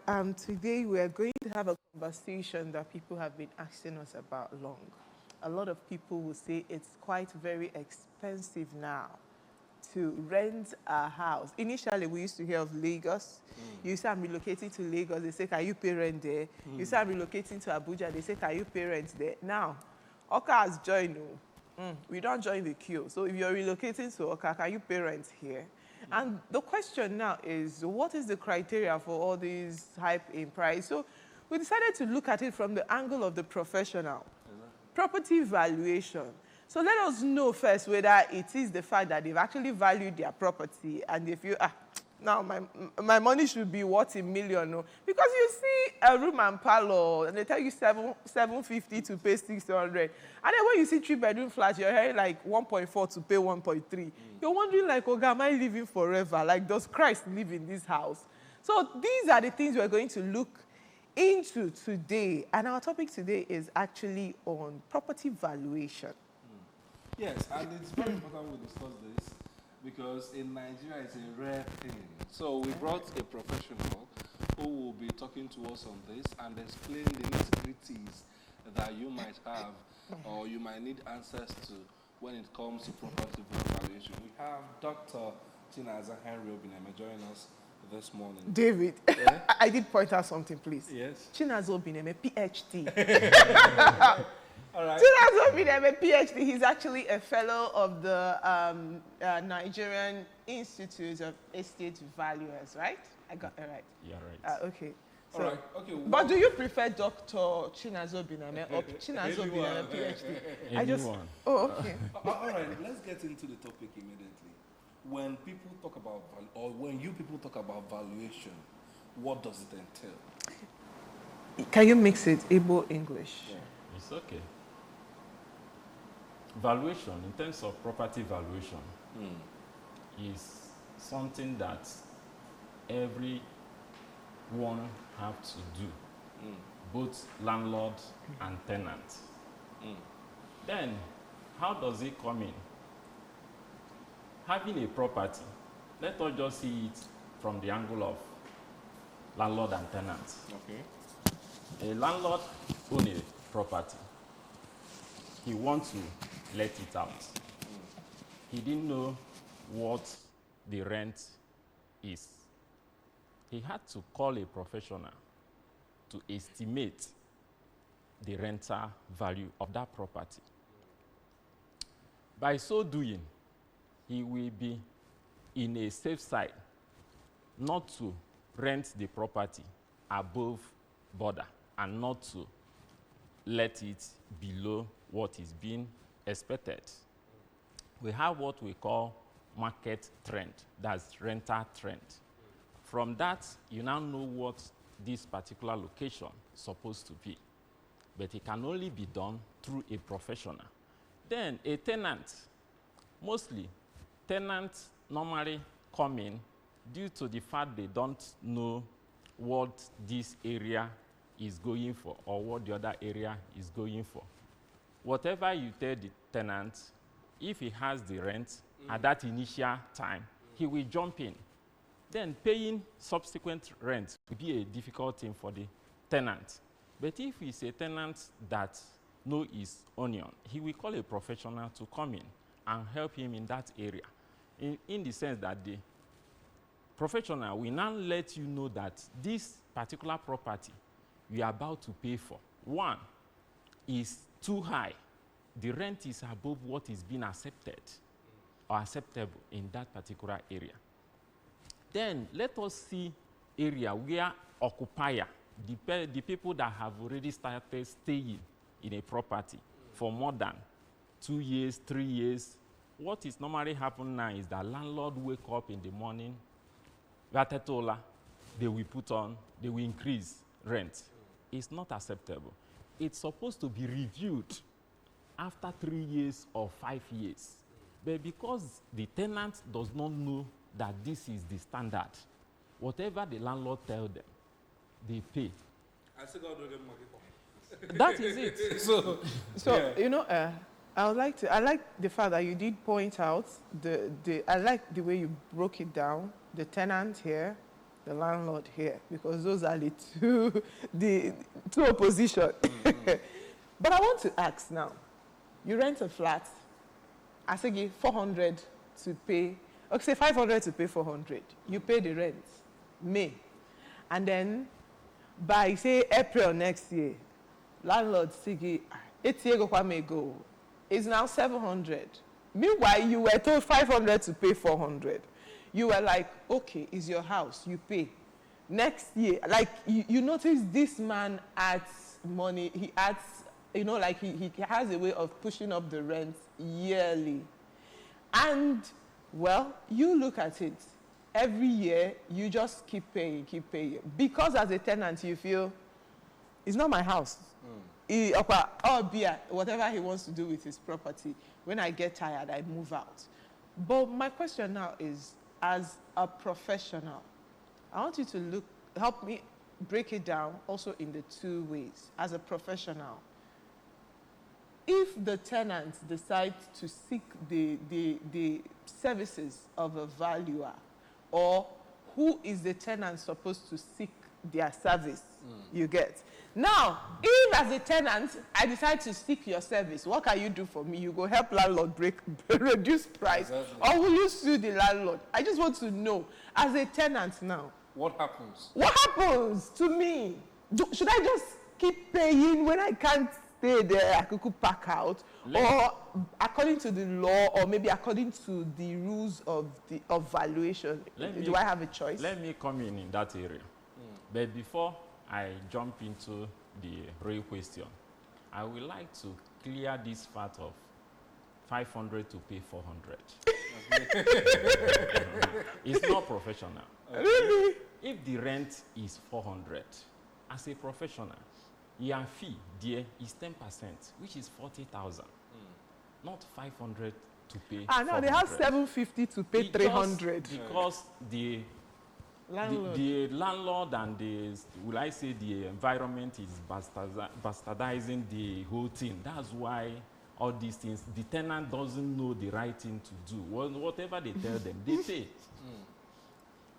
Today we are going to have a conversation that people have been asking us about long. A lot of people will say it's quite very expensive now to rent a house. Initially, we used to hear of Lagos. You say, I'm relocating to Lagos. They say, can you pay rent there? You say, I'm relocating to Abuja. They say, can you pay rent there? Now, Oka has joined. We don't join the queue. So if you're relocating to Oka, can you pay rent here? And the question now is, what is the criteria for all these hype in price? So we decided to look at it from the angle of the professional. Property valuation. So let us know first whether it is the fact that they've actually valued their property and they feel, now my money should be worth $1 million. No? Because you see a room and parlor and they tell you $750 to pay $600. And then when you see 3-bedroom flats, you're hearing like 1.4 to pay 1.3. You're wondering like, oh God, am I living forever? Like, does Christ live in this house? So these are the things we're going to look into today. And our topic today is actually on property valuation. Yes, and it's very important we discuss this because in Nigeria it's a rare thing. So we brought a professional who will be talking to us on this and explain the nitty-gritties that you might have or you might need answers to when it comes to property valuation. We have Dr. Chinaza Henry Obineme joining us this morning. David, yeah? I did point out something, please. Yes. Chinaza Obineme, PhD. All right. Chinaza Obineme, PhD. He's actually a fellow of the Nigerian Institute of Estate Valuers, right? I got it right. Yeah, right. Okay. So, all right. Okay. But do you prefer Dr. Chinaza Obineme or Chinaza Obineme, PhD? Anyone. Oh, okay. All right. Let's get into the topic immediately. When people talk about or when you people talk about valuation, what does it entail? Can you mix it Igbo English? Yeah. It's okay. Valuation, in terms of property valuation, is something that everyone have to do, both landlord and tenant. Then, how does it come in? Having a property, let us just see it from the angle of landlord and tenant. Okay. A landlord owns a property. He wants to let it out. He didn't know what the rent is. He had to call a professional to estimate the rental value of that property. By so doing, he will be in a safe side not to rent the property above border and not to let it below what is being expected. We have what we call market trend, that's rental trend. From that, you now know what this particular location is supposed to be. But it can only be done through a professional. Then a tenant, mostly tenants normally come in due to the fact they don't know what this area is going for or what the other area is going for. Whatever you tell the tenant, if he has the rent at that initial time, he will jump in. Then paying subsequent rent will be a difficult thing for the tenant. But if it's a tenant that knows his onion, he will call a professional to come in and help him in that area. In the sense that the professional will now let you know that this particular property you are about to pay for, one, is too high. The rent is above what is being accepted or acceptable in that particular area. Then let us see area where occupier, the people that have already started staying in a property for more than 2 years, 3 years. What is normally happening now is that landlord wake up in the morning, they will increase rent. It's not acceptable. It's supposed to be reviewed after 3 years or 5 years. But because the tenant does not know that this is the standard, whatever the landlord tells them, they pay. I still got to get money. That is it. So yeah. You know, I like the fact that you did point out I like the way you broke it down, the tenant here, the landlord here, because those are the two opposition. But I want to ask now, you rent a flat, I say give 400 to pay, okay, say 500 to pay 400. You pay the rent, May. And then by, say, April next year, landlord say, 8 years ago, it's now 700. Meanwhile, you were told 500 to pay 400. You were like, okay, it's your house, you pay. Next year, like, you notice this man adds money, he adds, you know, like he has a way of pushing up the rent yearly. And, well, you look at it, every year, you just keep paying. Because as a tenant, you feel, it's not my house. Whatever he wants to do with his property, when I get tired, I move out. But my question now is, as a professional, I want you to help me break it down also in the two ways. As a professional, if the tenant decides to seek the services of a valuer, or who is the tenant supposed to seek their service, you get? Now, if as a tenant, I decide to seek your service, what can you do for me? You go help landlord reduce price, exactly. Or will you sue the landlord? I just want to know, as a tenant now. What happens? What happens to me? Should I just keep paying when I can't stay there? I could pack out, or according to the law, or maybe according to the rules of valuation, do I have a choice? Let me come in that area. But before I jump into the real question, I would like to clear this part of 500 to pay 400. It's not professional. Really? If the rent is 400, as a professional, your fee there is 10%, which is 40,000. Not 500 to pay. No, they have 750 to pay 300. Because the landlord and the environment is bastardizing the whole thing. That's why all these things, the tenant doesn't know the right thing to do. Whatever they tell them, they pay.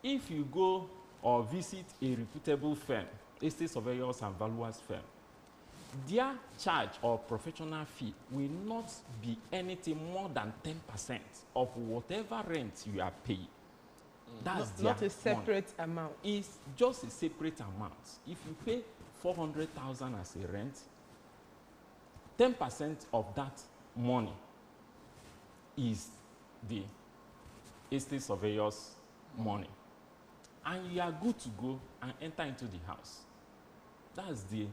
If you go or visit a reputable firm, estate surveyors and valuers firm, their charge or professional fee will not be anything more than 10% of whatever rent you are paying. That's not a separate amount. It's just a separate amount. If you pay 400,000 as a rent, 10% of that money is the estate surveyor's money. And you are good to go and enter into the house. That's the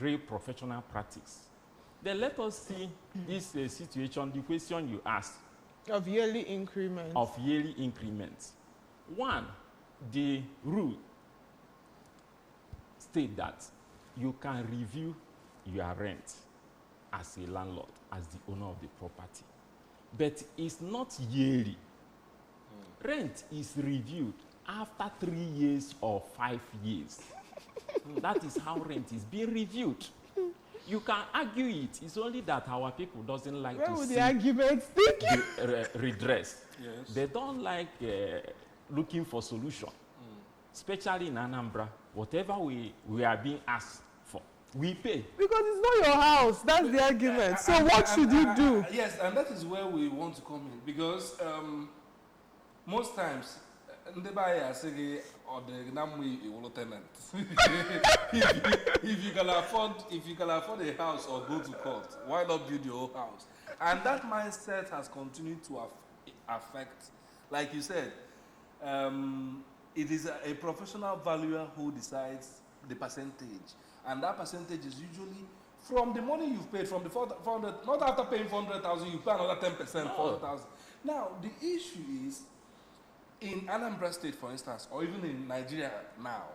real professional practice. Then let us see this situation, the question you asked. Of yearly increments. Of yearly increments. One, the rule state that you can review your rent as a landlord, as the owner of the property. But it's not yearly. Rent is reviewed after 3 years or 5 years. That is how rent is being reviewed. You can argue it. It's only that our people doesn't like to see the arguments redress. Yes. They don't like looking for solution. Especially in Anambra, whatever we are being asked for, we pay. Because it's not your house. That's the argument. So what should you do? Yes, and that is where we want to come in. Because most times, or the tenant. if you can afford a house or go to court, why not build your own house? And that mindset has continued to affect, like you said, it is a professional valuer who decides the percentage, and that percentage is usually from the money you've paid, from the 400. Not after paying 400,000, you pay another 10%, 400,000. Now the issue is, in Anambra State, for instance, or even in Nigeria now,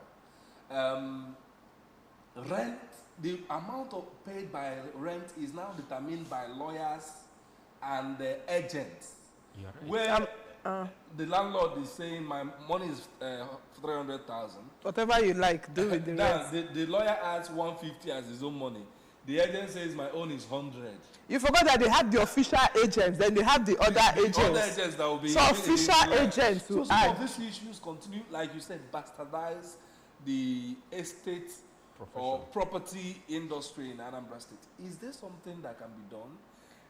rent, the amount paid by rent is now determined by lawyers and agents. Where the landlord is saying, my money is 300,000. Whatever you like, do with the rest. The lawyer adds 150 as his own money. The agent says my own is 100. You forgot that they have the official agents, then they have the other agents. Other agents that will be. So official agents so will some add. of these issues continue, like you said, bastardize the estate or property industry in Anambra State. Is there something that can be done?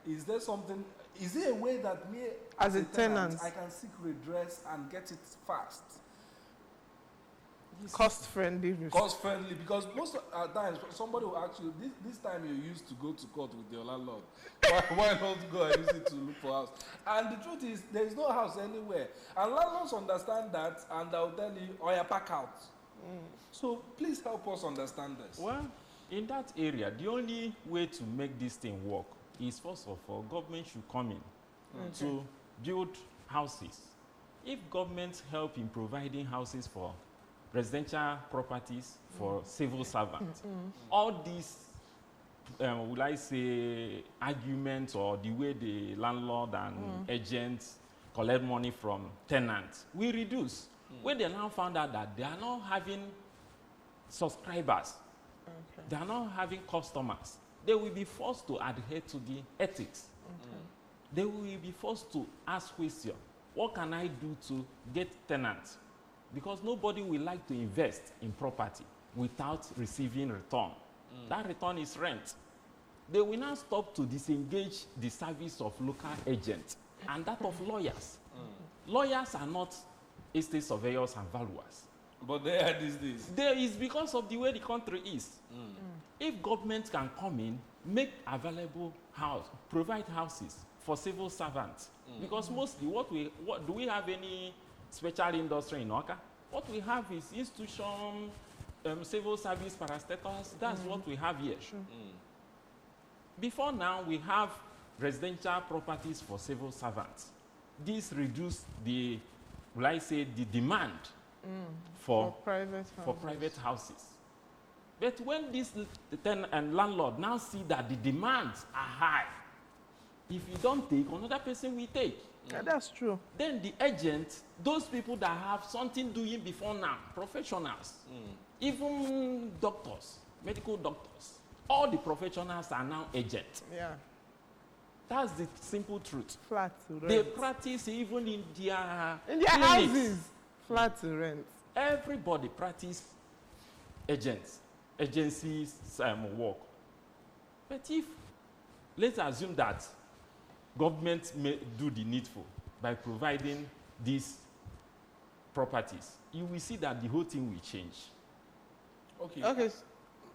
Is there a way that me As a tenant, I can seek redress and get it fast? Cost-friendly. Cost-friendly, because most of times somebody will ask you, this time you used to go to court with your landlord. Why not go and use it to look for a house? And the truth is, there is no house anywhere. And landlords understand that, and they'll tell you, oh, yeah, pack out. So please help us understand this. Well, in that area, the only way to make this thing work is, first of all, government should come in to build houses. If government help in providing houses for residential properties for civil servants, all these, will I say, arguments or the way the landlord and agents collect money from tenants, we reduce. When they now found out that they are not having subscribers, they are not having customers, they will be forced to adhere to the ethics. They will be forced to ask questions. What can I do to get tenants? Because nobody will like to invest in property without receiving return. That return is rent. They will now stop to disengage the service of local agents and that of lawyers. Lawyers are not estate surveyors and valuers. But they are these days. There is because of the way the country is. If government can come in, make available provide houses for civil servants. Because mostly what do we have any special industry in Oka? What we have is institution, civil service parastatals. That's what we have here. Before now, we have residential properties for civil servants. This reduced the, will I say, the demand for private houses. But when this tenant and landlord now see that the demands are high, if you don't take, another person will take. Yeah, that's true. Then the agents, those people that have something doing before now, professionals, even doctors, medical doctors, all the professionals are now agents. Yeah. That's the simple truth. Flat to rent. They practice even in their houses. Flat to rent. Everybody practice agencies work. But if, let's assume that government may do the needful by providing these properties, you will see that the whole thing will change. Okay.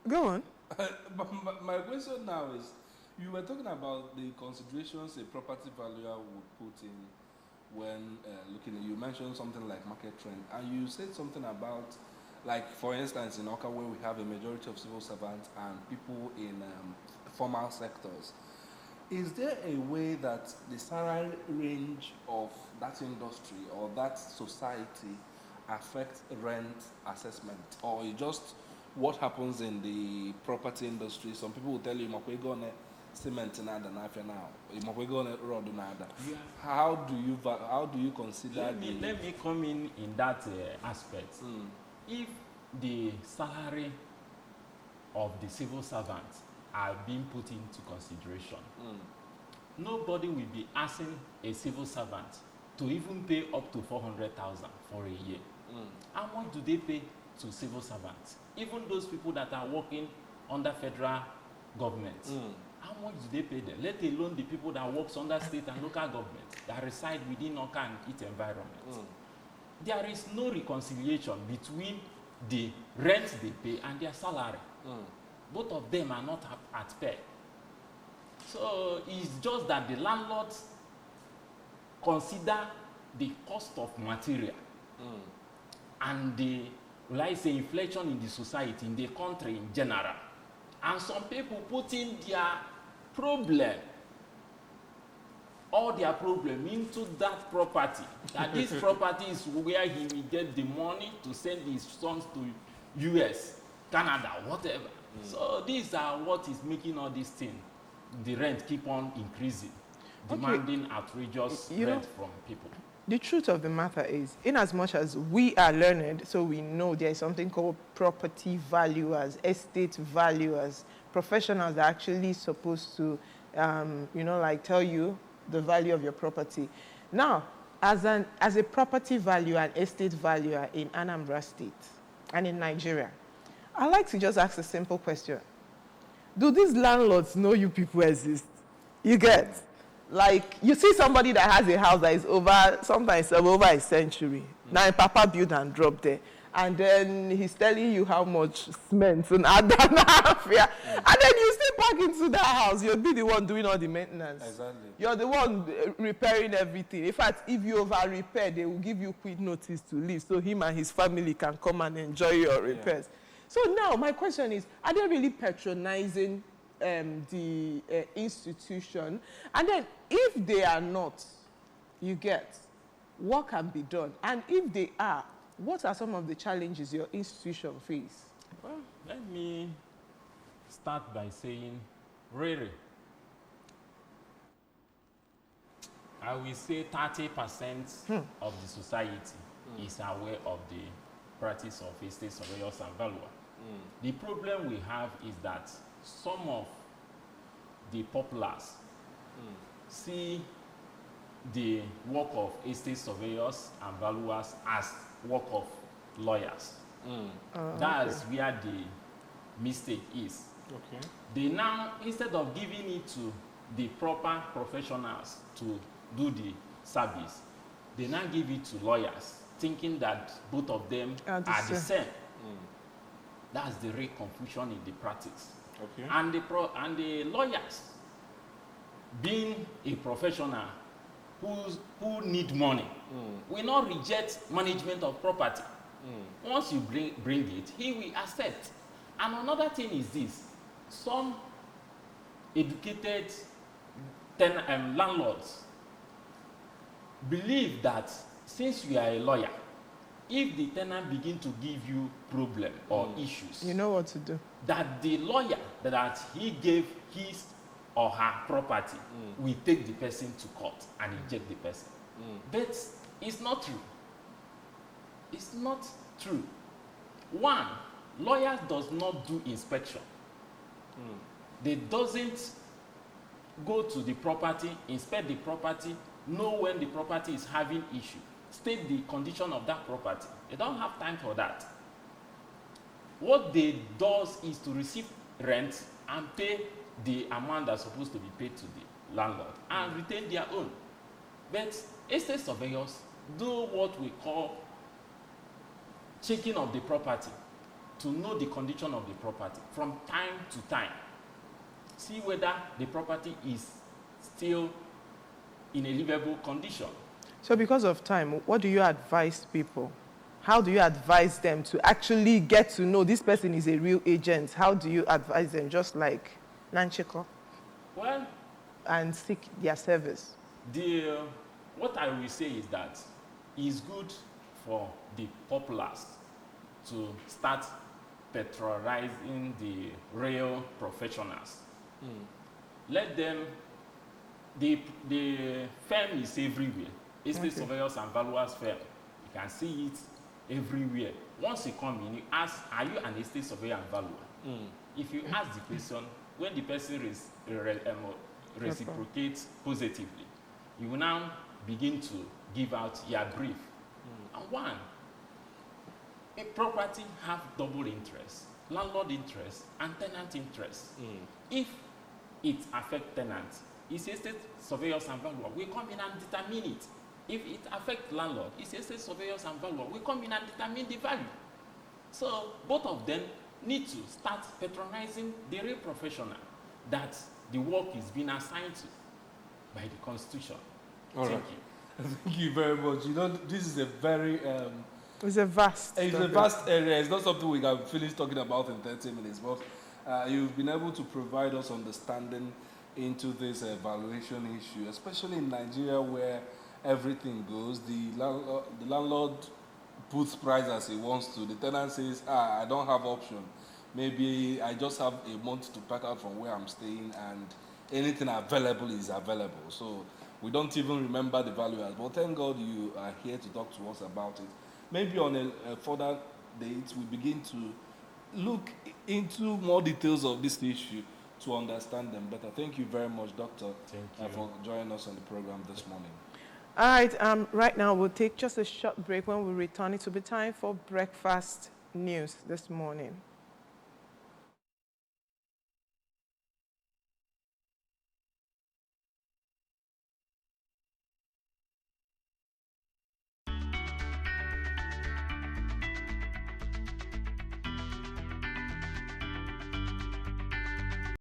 Go on. But my question now is, you were talking about the considerations a property valuer would put in when looking at, you mentioned something like market trend, and you said something about, like for instance in Oka, where we have a majority of civil servants and people in formal sectors. Is there a way that the salary range of that industry or that society affects rent assessment, or is just what happens in the property industry? Some people will tell you, cement nada na afia now, road nada. How do you consider let me come in that aspect. If the salary of the civil servants are being put into consideration, nobody will be asking a civil servant to even pay up to 400,000 for a year. How much do they pay to civil servants? Even those people that are working under federal government, how much do they pay them? Let alone the people that work under state and local government that reside within Oka and its environment. There is no reconciliation between the rent they pay and their salary. Both of them are not at pair. So it's just that the landlords consider the cost of material and the, will I say, inflation in the society, in the country in general. And some people put in their problem, all their problem into that property. That this property is where he will get the money to send his sons to US, Canada, whatever. So these are what is making all these things. The rent keep on increasing, demanding outrageous rent from people. The truth of the matter is, in as much as we are learned, so we know there is something called property valuers, estate valuers, professionals are actually supposed to, like tell you the value of your property. Now, as a property valuer and estate valuer in Anambra State and in Nigeria, I like to just ask a simple question. Do these landlords know you people exist? You get? Like, you see somebody that has a house that is sometimes over a century. Now, Papa built and dropped there. And then he's telling you how much cement and add that. Yeah. And then you still park into that house. You'll be the one doing all the maintenance. Exactly. You're the one repairing everything. In fact, if you over repair, they will give you quick notice to leave so him and his family can come and enjoy your repairs. So now my question is, are they really patronizing the institution? And then if they are not, you get, what can be done? And if they are, what are some of the challenges your institution face? Well, let me start by saying, really, I will say 30% of the society is aware of the practice of estate surveyors and valuers. The problem we have is that some of the populace see the work of estate surveyors and valuers as work of lawyers. That's where the mistake is. Okay. They now, instead of giving it to the proper professionals to do the service, they now give it to lawyers, thinking that both of them are the same. That's the real confusion in the practice. Okay. And the lawyers, being a professional who need money, will not reject management of property. Once you bring it, he will accept. And another thing is this: some educated landlords believe that since you are a lawyer, if the tenant begin to give you problem or issues, you know what to do. That the lawyer that he gave his or her property will take the person to court and eject the person. But it's not true. It's not true. One, lawyers does not do inspection. They doesn't go to the property, inspect the property, know when the property is having issue, state the condition of that property. They don't have time for that. What they does is to receive rent and pay the amount that's supposed to be paid to the landlord and retain their own. But estate surveyors do what we call checking of the property to know the condition of the property from time to time. See whether the property is still in a livable condition. So because of time, what do you advise people? How do you advise them to actually get to know this person is a real agent? How do you advise them, just like Nanchiko? Well, and seek their service? What I will say is that it's good for the populace to start patronizing the real professionals. Let them, the firm is everywhere. Estate surveyors and valuers firm. You can see it everywhere. Once you come in, you ask, are you an estate surveyor and valuer? If you ask the question, when the person reciprocates positively, you will now begin to give out your brief. And one, a property have double interest, landlord interest and tenant interest. If it affects tenants, it's estate surveyors and valuer. We come in and determine it. If it affects landlord, it's estate surveyors and valuer. We come in and determine the value. So both of them need to start patronizing the real professional that the work is being assigned to by the Constitution. All right. Thank you very much. You know, this is a very it's a vast area. It's not something we can finish talking about in 30 minutes, but you've been able to provide us understanding into this valuation issue, especially in Nigeria where everything goes. The landlord puts price as he wants to. The tenant says, I don't have option. Maybe I just have a month to pack out from where I'm staying and anything available is available. So we don't even remember the valuers. But thank God you are here to talk to us about it. Maybe on a further date, we begin to look into more details of this issue. to understand them better. Thank you very much, Doctor, Thank you. for joining us on the program this morning. All right, right now we'll take just a short break. When we return, it will be time for breakfast news this morning.